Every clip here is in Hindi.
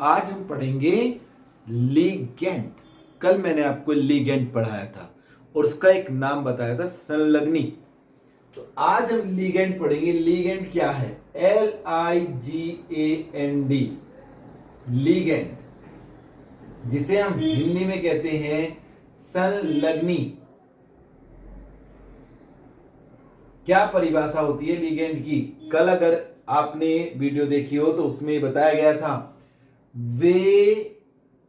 आज हम पढ़ेंगे लीगेंड। कल मैंने आपको लीगेंड पढ़ाया था और उसका एक नाम बताया था संलग्नी। तो आज हम लीगेंड पढ़ेंगे। लीगेंड क्या है? LIGAND, लीगेंड, जिसे हम हिंदी में कहते हैं संलग्नी। क्या परिभाषा होती है लीगेंड की? कल अगर आपने वीडियो देखी हो तो उसमें बताया गया था, वे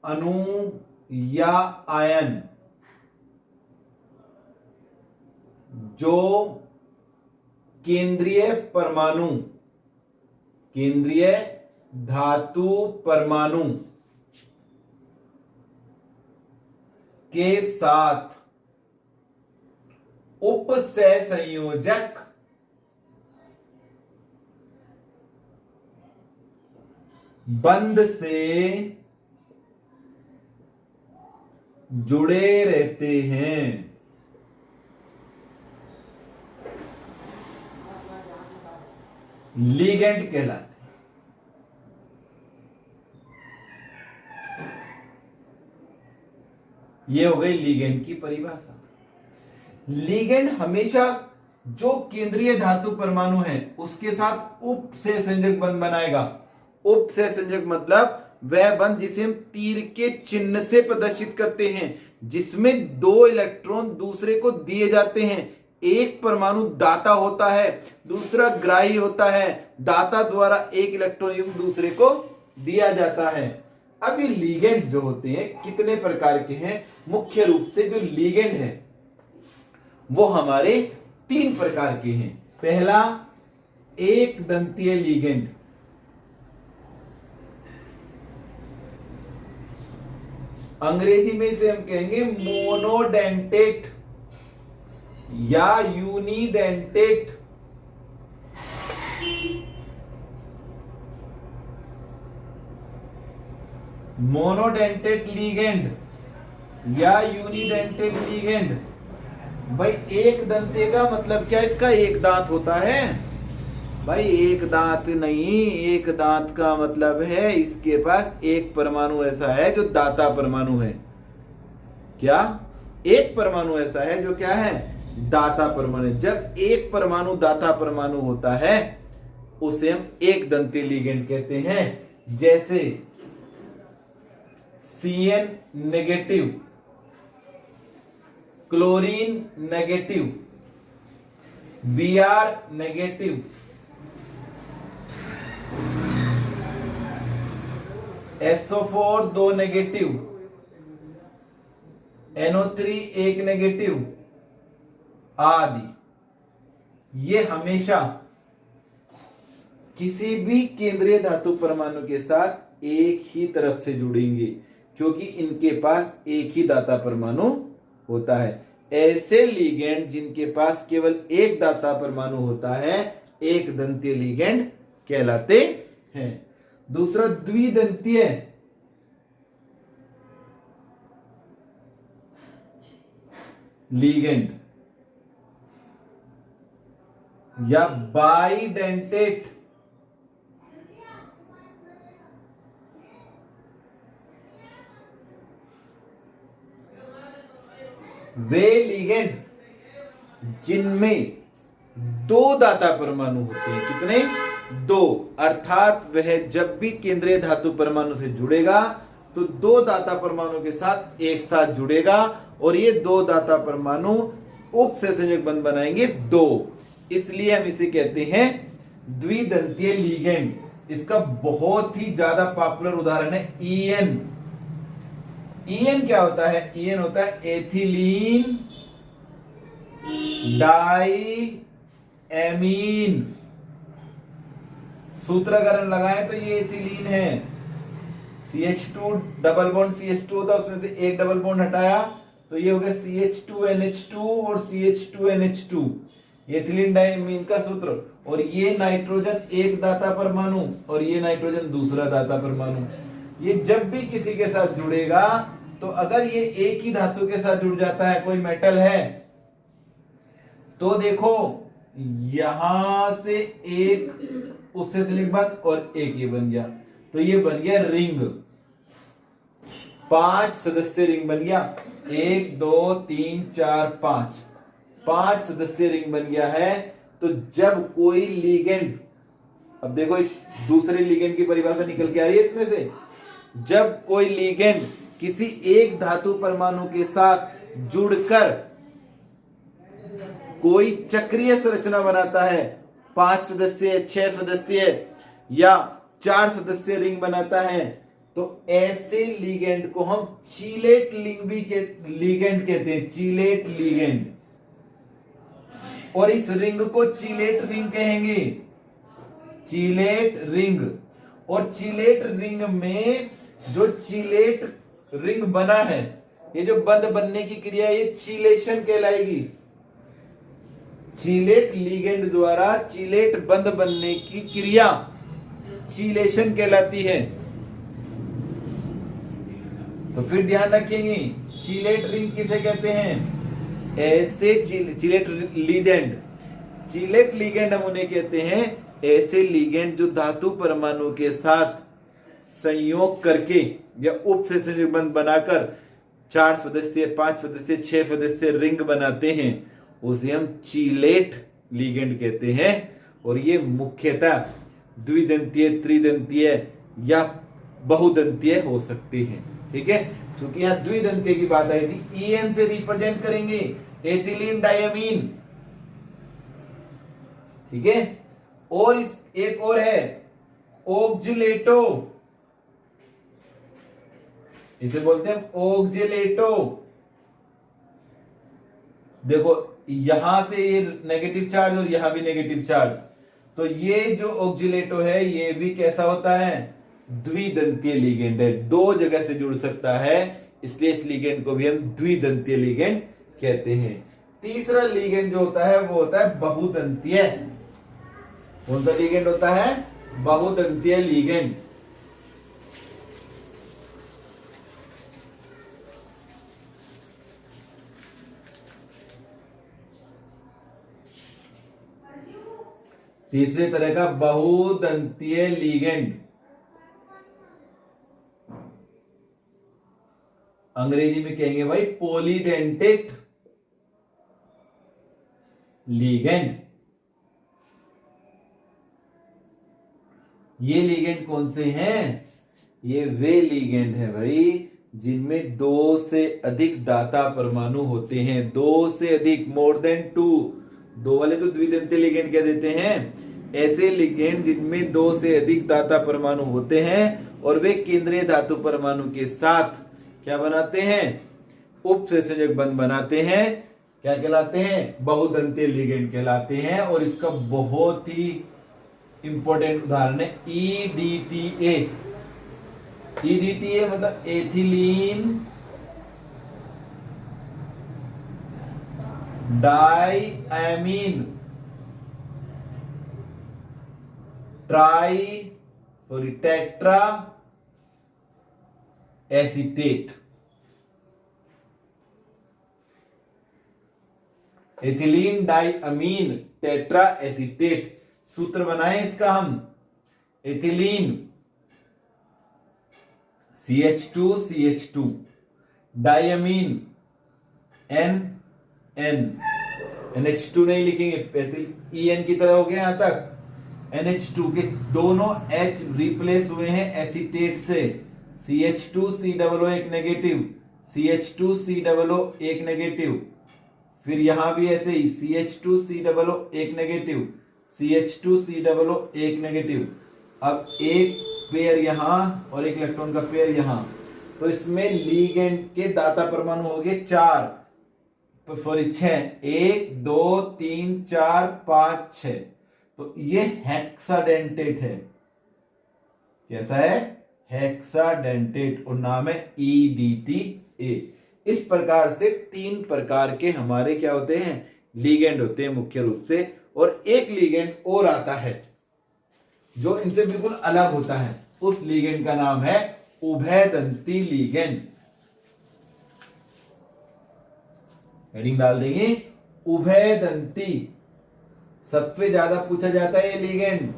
अणु या आयन जो केंद्रीय धातु परमाणु के साथ उपसहसंयोजक बंध से जुड़े रहते हैं, लीगेंड कहलाते हैं। ये हो गई लीगेंड की परिभाषा। लीगेंड हमेशा जो केंद्रीय धातु परमाणु है उसके साथ उपसहसंयोजक बंध बनाएगा। उपसहसंयोजक मतलब वह बंध जिसे हम तीर के चिन्ह से प्रदर्शित करते हैं, जिसमें दो इलेक्ट्रॉन दूसरे को दिए जाते हैं। एक परमाणु दाता होता है, दूसरा ग्राही होता है। दाता द्वारा एक इलेक्ट्रॉन दूसरे को दिया जाता है। अब ये लीगेंड जो होते हैं कितने प्रकार के हैं? मुख्य रूप से जो लीगेंड है वो हमारे 3 प्रकार के हैं। पहला, एक दंतीय लीगेंड। अंग्रेजी में इसे हम कहेंगे मोनोडेंटेट या यूनिडेंटेट। मोनोडेंटेट लीगेंड या यूनिडेंटेट लीगेंड। भाई एक दंते का मतलब क्या? इसका एक दांत होता है। भाई एक दांत नहीं, एक दांत का मतलब है इसके पास एक परमाणु ऐसा है जो दाता परमाणु है। क्या? एक परमाणु ऐसा है जो क्या है? दाता परमाणु। जब एक परमाणु दाता परमाणु होता है उसे हम एक दंतीय लीगेंड कहते हैं। जैसे CN negative, chlorine negative, Br negative, SO4 2 negative, NO3 1 negative आदि। ये हमेशा किसी भी केंद्रीय धातु परमाणु के साथ एक ही तरफ से जुड़ेंगे, क्योंकि इनके पास एक ही दाता परमाणु होता है। ऐसे लीगेंड जिनके पास केवल एक दाता परमाणु होता है एक दंतीय लीगेंड कहलाते हैं। दूसरा, द्विदंतीय लीगेंड या बाइडेंटेट। वे लीगेंड जिनमें दो दाता परमाणु होते हैं। कितने? 2। अर्थात वह जब भी केंद्रीय धातु परमाणु से जुड़ेगा तो 2 दाता परमाणु के साथ एक साथ जुड़ेगा और ये 2 दाता परमाणु उपसहसंयोजक बंध बनाएंगे 2। इसलिए हम इसे कहते हैं द्विदंतीय लीगेंड। इसका बहुत ही ज्यादा पॉपुलर उदाहरण है EN। EN क्या होता है? EN होता है एथिलीन डाई एमीन। सूत्र अगर हम लगाएं तो ये एथिलीन है। CH2 डबल बॉन्ड CH2 होता है, उसमें से एक डबल बॉन्ड हटाया तो ये हो गया CH2NH2 और CH2NH2, एथिलीन डाइमीन का सूत्र। और ये नाइट्रोजन एक दाता परमाणु और ये नाइट्रोजन दूसरा दाता परमाणु। ये जब भी किसी के साथ जुड़ेगा तो अगर ये एक ही धातु के साथ जुड़ जाता है, कोई मेटल है, तो देखो यहां से एक उससे सिलिक बंध और एक ये बन गया। तो ये बन गया रिंग, 5 सदस्य रिंग बन गया। 1 2 3 4 5 सदस्य रिंग बन गया है। तो जब कोई लिगेंड, अब देखो एक दूसरे लिगेंड की परिभाषा निकल के आ रही है इसमें से, जब कोई लिगेंड किसी एक धातु परमाणु के साथ जुड़कर कोई चक्रीय संरचना बनाता है, 5 सदस्य, 6 सदस्य या 4 सदस्य रिंग बनाता है, तो ऐसे लिगेंड को हम चीलेट लिगेंड कहते हैं, चीलेट लिगेंड। और इस रिंग को चीलेट रिंग कहेंगे, चीलेट रिंग। और चीलेट रिंग में जो चीलेट रिंग बना है, ये जो बंध बनने की क्रिया, ये चीलेशन कहलाएगी। चीलेट लिगेंड द्वारा चीलेट बंध बनने की क्रिया चीलेशन कहलाती है। तो फिर ध्यान रखेंगे, चीलेट रिंग किसे कहते हैं? ऐसे चीलेट लिगेंड, चीलेट लिगेंड हम उन्हें कहते हैं ऐसे लिगेंड जो धातु परमाणु के साथ संयोग करके या उपसंयोजक बंध बनाकर 4 सदस्य, 5 सदस्य, 6 सदस्य रिंग बनाते हैं, उसे हम चीलेट लिगेंड कहते हैं। और ये मुख्यतः द्विदंतीय, त्रिदंतीय या बहुदंतीय हो सकते हैं। ठीक है, क्योंकि यहां द्विदंतीय की बात आई थी। EN से रिप्रेजेंट करेंगे एथिलीन डायमीन। ठीक है, और इस एक और है ऑक्जुलेटो, इसे बोलते हैं ऑक्जुलेटो। देखो यहां से ये नेगेटिव चार्ज और यहां भी नेगेटिव चार्ज, तो ये जो ऑक्जुलेटो है ये भी कैसा होता है? द्विदंतीय लिगेंड है, 2 जगह से जुड़ सकता है, इसलिए इस लिगेंड को भी हम द्विदंतीय लिगेंड कहते हैं। तीसरा लिगेंड जो होता है वो होता है बहुदंतीय। कौन सा लिगेंड होता है? बहुदंतीय लिगेंड। तीसरे तरह का बहुदंतीय लिगेंड, अंग्रेजी में कहेंगे भाई पॉलीडेंटेट लिगेंड। ये लिगेंड कौन से हैं? ये वे लिगेंड है भाई जिनमें 2 से अधिक दाता परमाणु होते हैं, 2 से अधिक, मोर देन 2। 2 वाले तो द्विदंतीय लिगेंड कह देते हैं। ऐसे लिगेंड जिनमें 2 से अधिक दाता परमाणु होते हैं और वे केंद्रीय धातु परमाणु के साथ क्या बनाते हैं? उपसंयोजक बंध बनाते हैं। क्या कहलाते हैं? बहुदंतीय लिगेंड कहलाते हैं। और इसका बहुत ही इंपॉर्टेंट उदाहरण है EDTA। EDTA मतलब ethylene diamine tetra acetate. Ethylene diamine tetra acetate. सूत्र बनाए इसका हम, एथिलीन CH2CH2, डाइअमीन NH2 नहीं लिखेंगे, EN की तरह हो गया यहां तक। NH2 के दोनों H रिप्लेस हुए हैं एसीटेट से, CH2COO एक नेगेटिव, CH2COO एक नेगेटिव, फिर यहां भी ऐसे ही CH2COO एक नेगेटिव, CH2COO एक नेगेटिव। अब एक पेयर यहां और एक इलेक्ट्रॉन का पेयर यहां, तो इसमें लिगेंड के दाता परमाणु हो गए 4, सॉरी 6, 1 2 3 4 5 6। तो ये हेक्साडेंटेट है। कैसा है? हेक्साडेंटेट, और नाम है EDTA। इस प्रकार से 3 प्रकार के हमारे क्या होते हैं? लिगेंड होते हैं मुख्य रूप से। और एक लिगेंड और आता है जो इनसे बिल्कुल अलग होता है, उस लिगेंड का नाम है उभयदंती लिगेंड। हेडिंग डाल देंगे उभयदंती। सबसे ज्यादा पूछा जाता है ये लिगेंड।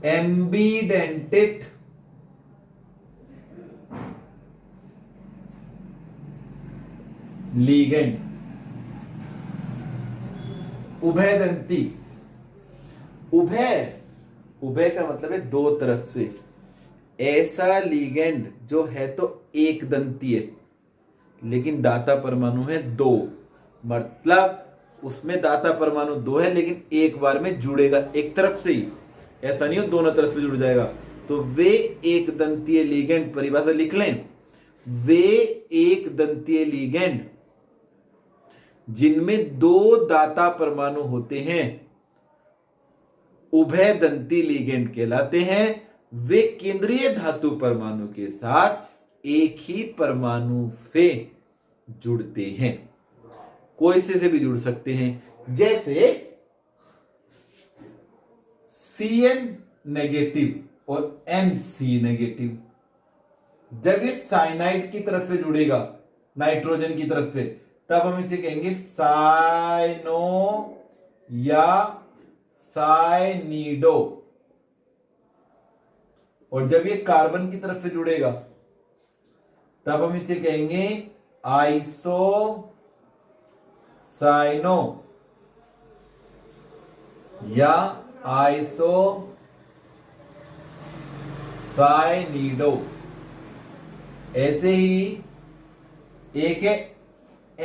एम्बीडेंटेड लीगेंड, उभयदंती। उभय, उभय का मतलब है दो तरफ से। ऐसा लीगेंड जो है तो एक दंती है, लेकिन दाता परमाणु है दो, मतलब उसमें दाता परमाणु दो है लेकिन एक बार में जुड़ेगा एक तरफ से ही, ऐसा नहीं हो दोनों तरफ से जुड़ जाएगा। तो वे एक दंतीय लीगेंड, परिभाषा लिख लें, वे एक दंतीय लीगेंड जिनमें दो दाता परमाणु होते हैं उभय दंती लीगेंड कहलाते हैं। वे केंद्रीय धातु परमाणु के साथ एक ही परमाणु से जुड़ते हैं, कोई से भी जुड़ सकते हैं। जैसे Cn नेगेटिव और Nc नेगेटिव, जब ये साइनाइड की तरफ से जुड़ेगा नाइट्रोजन की तरफ से, तब हम इसे कहेंगे साइनो या साइनिडो। और जब ये कार्बन की तरफ से जुड़ेगा तब हम इसे कहेंगे आइसो साइनो या आइसो साइनिडो। ऐसे ही एक है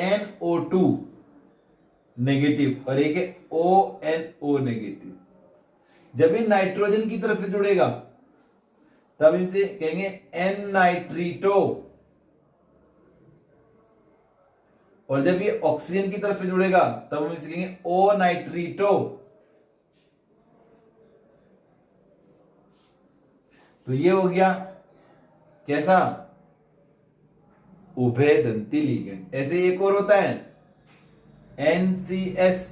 NO2 नेगेटिव और एक है ONO नेगेटिव। जब ये नाइट्रोजन की तरफ से जुड़ेगा तब इनसे कहेंगे N नाइट्रीटो, और जब ये ऑक्सीजन की तरफ से जुड़ेगा तब हम इसे कहेंगे O नाइट्रीटो। तो ये हो गया कैसा, उभयदंती लीगेंड। ऐसे एक और होता है NCS,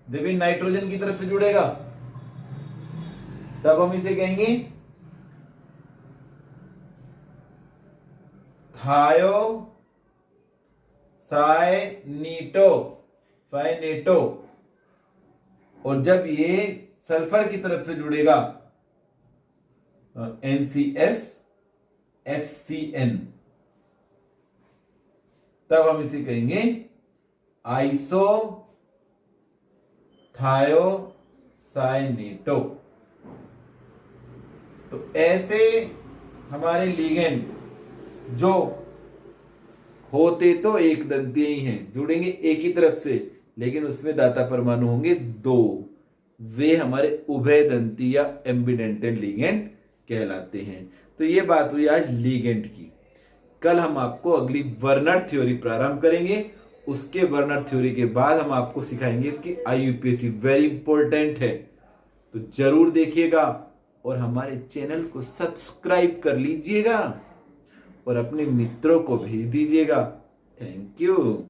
जब ये नाइट्रोजन की तरफ से जुड़ेगा तब हम इसे कहेंगे थायो साइनीटो, साइनेटो। और जब ये सल्फर की तरफ से जुड़ेगा NCS SCN, तब हम इसे कहेंगे आइसो थायो साइनेटो। तो ऐसे हमारे लीगेंड जो होते तो एक दंतीय ही हैं, जुड़ेंगे एक ही तरफ से, लेकिन उसमें दाता परमाणु होंगे दो, वे हमारे उभय दंती या एम्बिडेंटेड लीगेंड कहलाते हैं। तो ये बात हुई आज लीगेंड की। कल हम आपको अगली वर्नर थ्योरी प्रारंभ करेंगे। उसके वर्नर थ्योरी के बाद हम आपको सिखाएंगे इसकी IUPAC, वेरी इंपॉर्टेंट है, तो जरूर देखिएगा और हमारे चैनल को सब्सक्राइब कर लीजिएगा और अपने मित्रों को भेज दीजिएगा। Thank you.